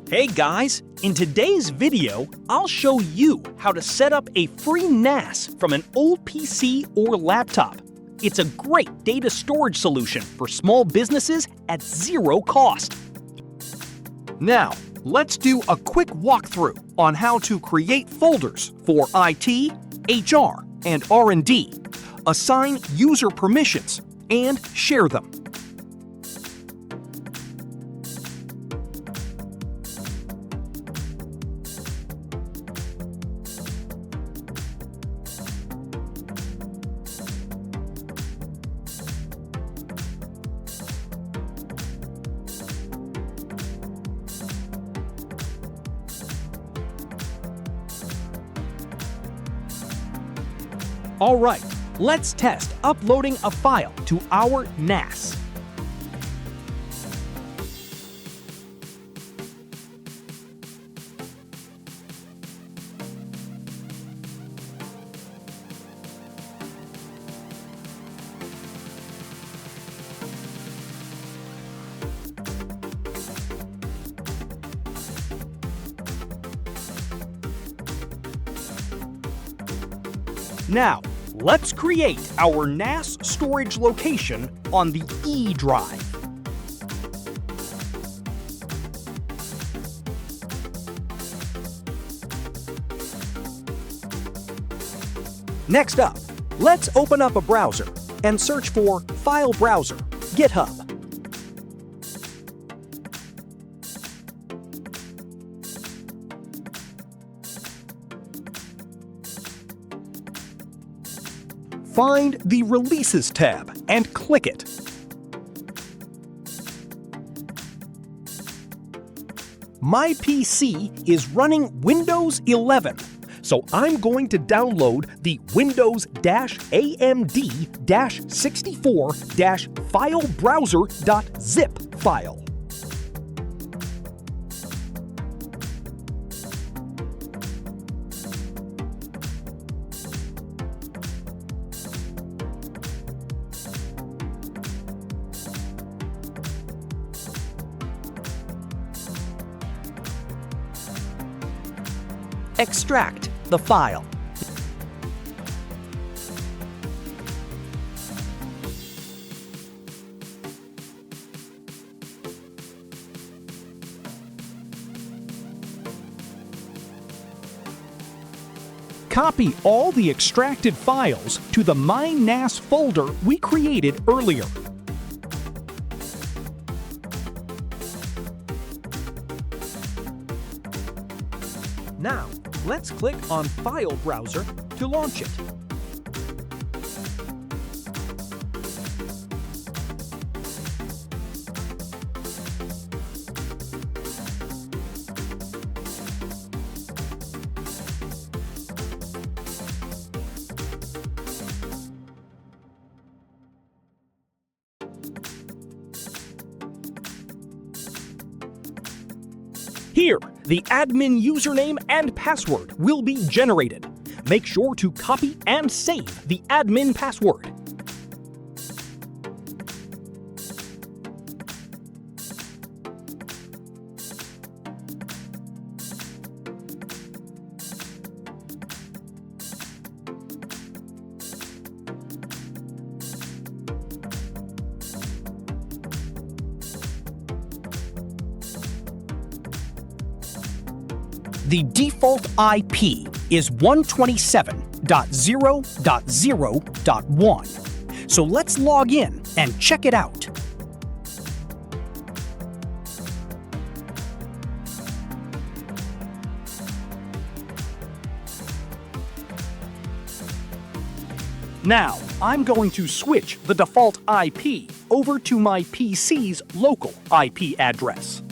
Hey guys, in today's video, I'll show you how to set up a free NAS from an old PC or laptop. It's a great data storage solution for small businesses at zero cost. Now, let's do a quick walkthrough on how to create folders for IT, HR, and R&D, assign user permissions, and share them. All right, let's test uploading a file to our NAS. Now, let's create our NAS storage location on the E drive. Next up, let's open up a browser and search for FileBrowser, GitHub. Find the Releases tab and click it. My PC is running Windows 11, so I'm going to download the Windows-AMD-64-FileBrowser.zip file. Extract the file. Copy all the extracted files to the My NAS folder we created earlier. Now, let's click on FileBrowser to launch it. Here, the admin username and password will be generated. Make sure to copy and save the admin password. The default IP is 127.0.0.1. So let's log in and check it out. Now, I'm going to switch the default IP over to my PC's local IP address.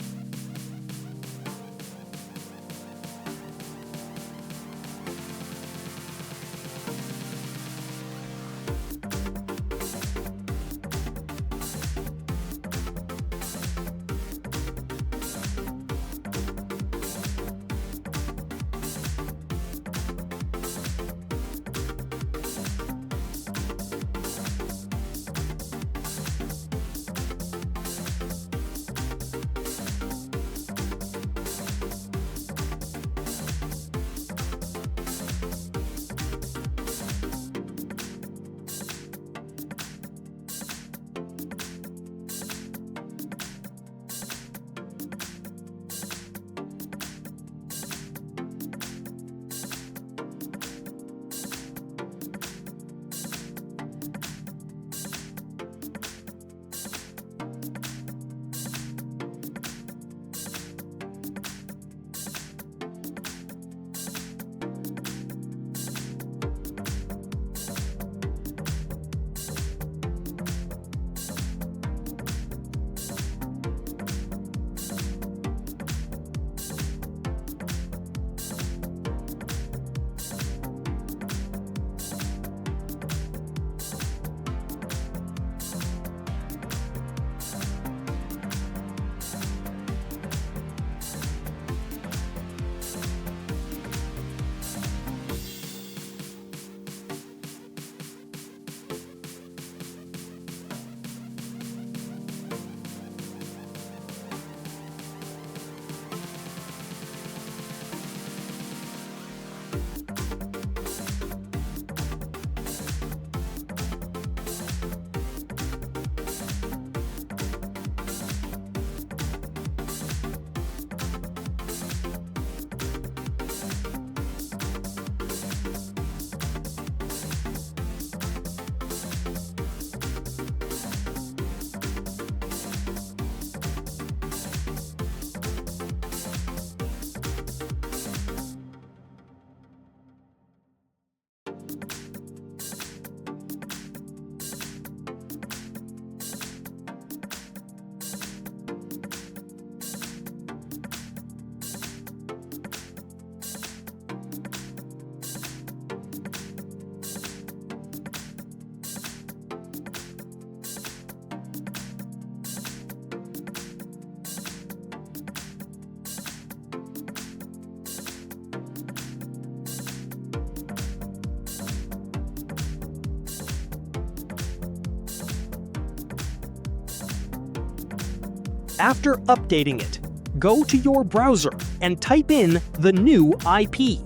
After updating it, go to your browser and type in the new IP.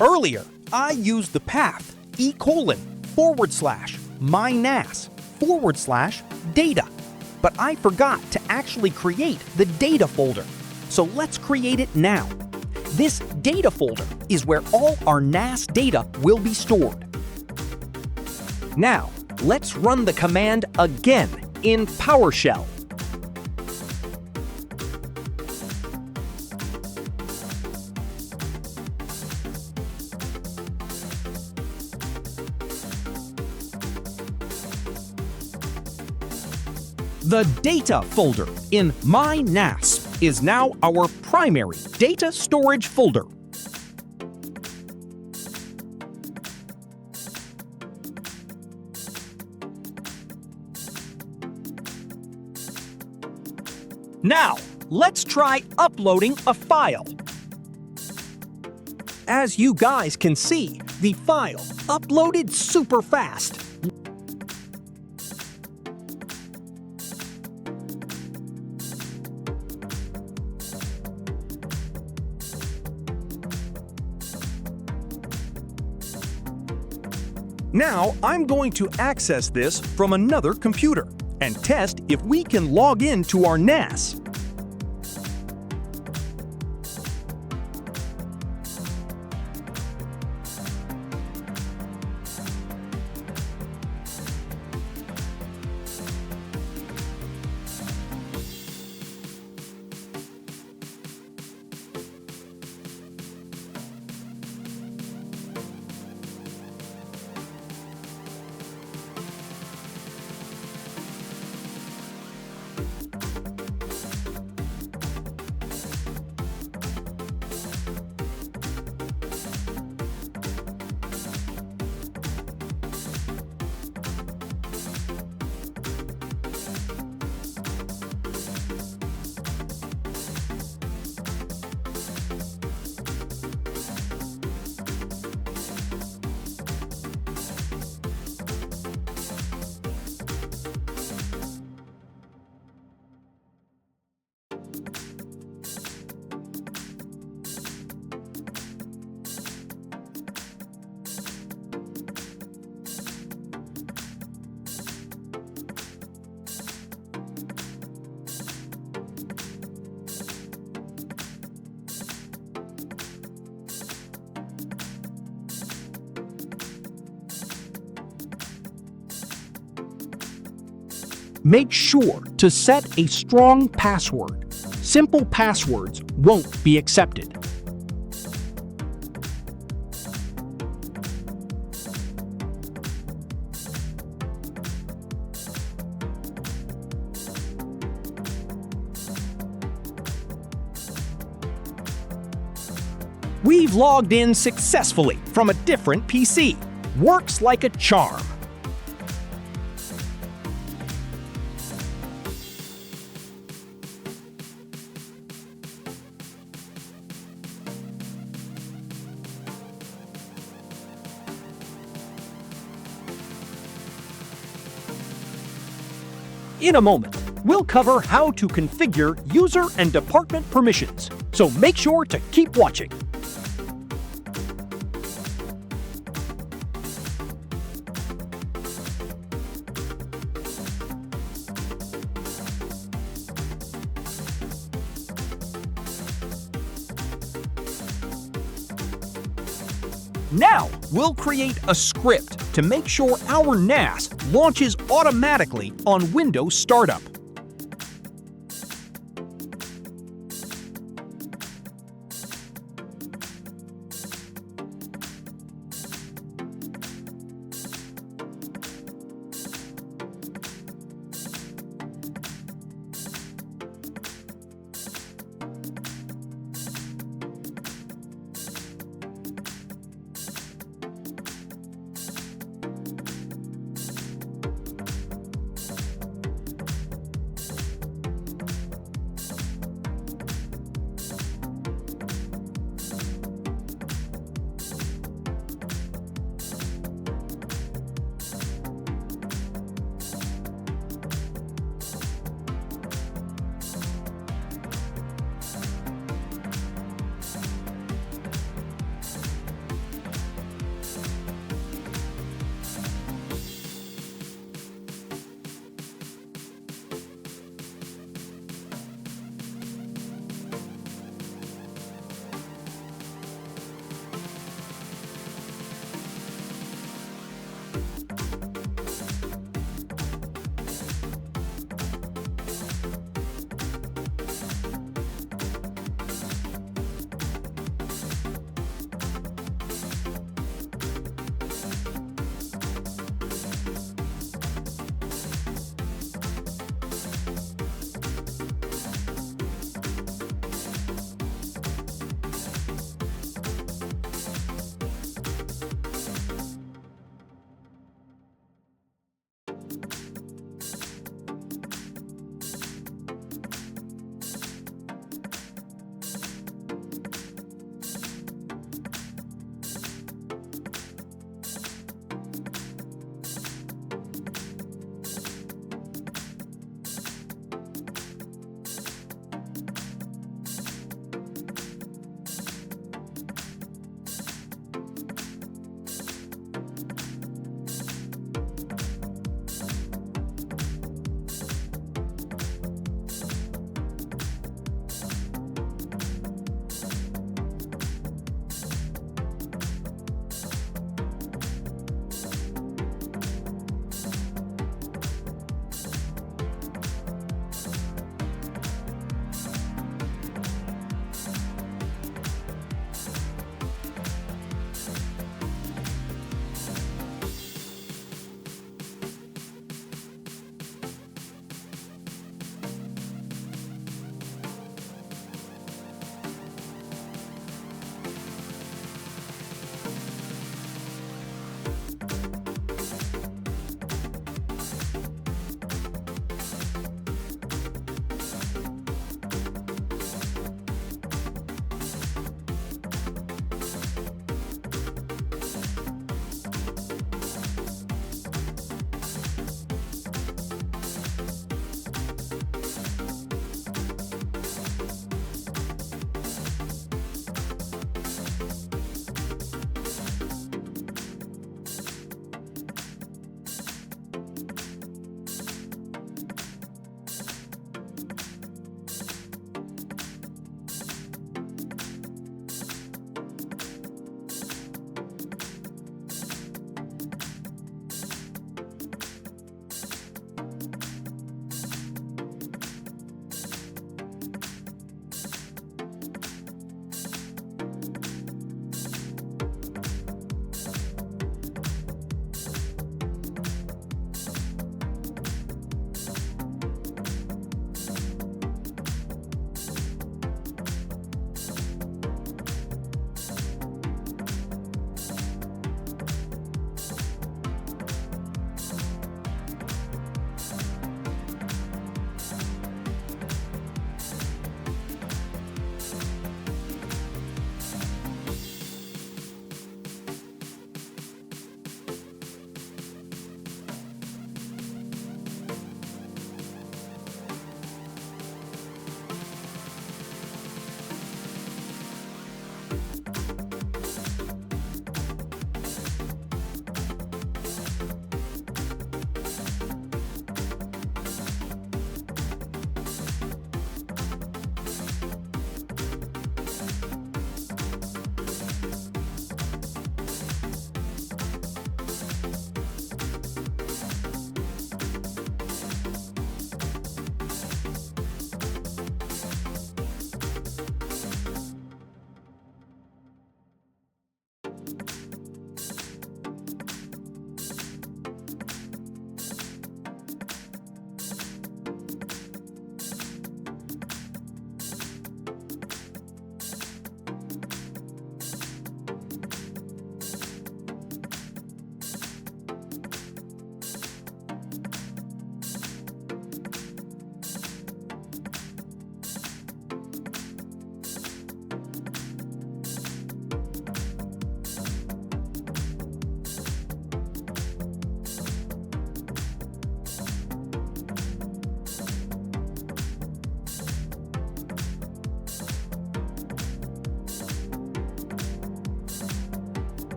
Earlier, I used the path /mynas/data, but I forgot to actually create the data folder. So let's create it now. This data folder is where all our NAS data will be stored. Now, let's run the command again in PowerShell. The data folder in My NAS is now our primary data storage folder. Now, let's try uploading a file. As you guys can see, the file uploaded super fast. Now, I'm going to access this from another computer and test if we can log in to our NAS. Make sure to set a strong password. Simple passwords won't be accepted. We've logged in successfully from a different PC. Works like a charm. In a moment, we'll cover how to configure user and department permissions, so make sure to keep watching. Now, we'll create a script to make sure our NAS launches automatically on Windows Startup.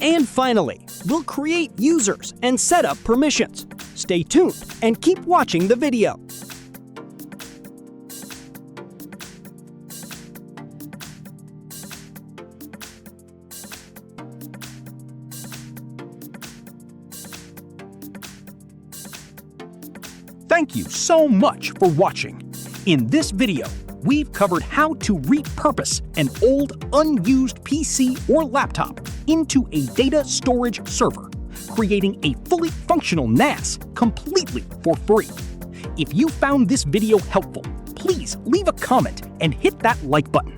And finally, we'll create users and set up permissions. Stay tuned and keep watching the video. Thank you so much for watching. In this video, we've covered how to repurpose an old, unused PC or laptop into a data storage server, creating a fully functional NAS completely for free. If you found this video helpful, please leave a comment and hit that like button.